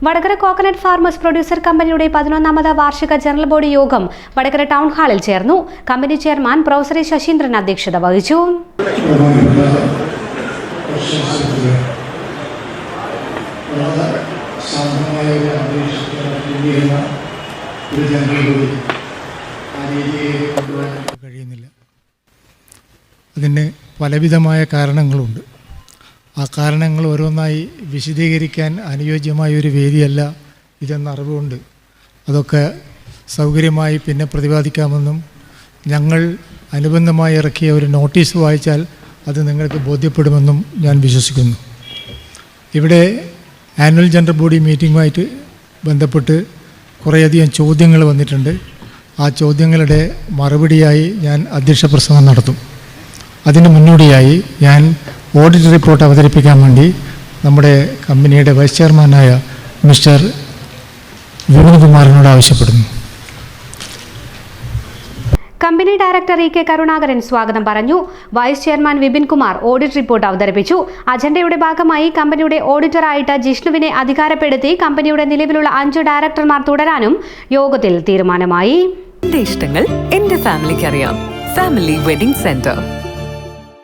Vadakara coconut farmers producer കമ്പനിയുടെ 11ാമത് വാർഷിക general body യോഗം വടകര ടൗൺ ഹാളിൽ ചേർന്നു. കമ്പനി ചെയർമാൻ പ്രൊഫസർ ശശീന്ദ്രൻ അധ്യക്ഷത വഹിച്ചു. അതിന് പലവിധമായ കാരണങ്ങളുണ്ട്. ആ കാരണങ്ങൾ ഓരോന്നായി വിശദീകരിക്കാൻ അനുയോജ്യമായ ഒരു വേദിയല്ല ഇതെന്ന അറിവുണ്ട്. അതൊക്കെ സൗകര്യമായി പിന്നെ പ്രതിപാദിക്കാമെന്നും ഞങ്ങൾ അനുബന്ധമായി ഇറക്കിയ ഒരു നോട്ടീസ് വായിച്ചാൽ അത് നിങ്ങൾക്ക് ബോധ്യപ്പെടുമെന്നും ഞാൻ വിശ്വസിക്കുന്നു. ഇവിടെ ആനുവൽ ജനറൽ ബോഡി മീറ്റിങ്ങുമായിട്ട് ബന്ധപ്പെട്ട് കുറേയധികം ചോദ്യങ്ങൾ വന്നിട്ടുണ്ട്. ആ ചോദ്യങ്ങളുടെ മറുപടിയായി ഞാൻ അധ്യക്ഷ പ്രസംഗം നടത്തും. അതിന് മുന്നോടിയായി ഞാൻ ഓഡിറ്റ് റിപ്പോർട്ട് അവതരിപ്പിക്കാൻ വേണ്ടി നമ്മുടെ കമ്പനിയുടെ വൈസ് ചെയർമാനായ മിസ്റ്റർ വിപിൻ കുമാറിനോട് ആവശ്യപ്പെടുന്നു. Company director E K Karunakaran സ്വാഗതം പറഞ്ഞു. Vice chairman Vipin Kumar audit report അവതരിപ്പിച്ചു. അജണ്ടയുടെ ഭാഗമായി കമ്പനിയുടെ ഓഡിറ്ററായിട്ട് ജിഷ്ണുവിനെ അധികാരപ്പെടുത്തി കമ്പനിയുടെ നിലവിലുള്ള 5 ഡയറക്ടർമാർ തുടരാനും യോഗത്തിൽ തീരുമാനമായി. എന്റെ ഇഷ്ടങ്ങൾ എന്റെ ഫാമിലിക്ക് അറിയാം. Family wedding centre.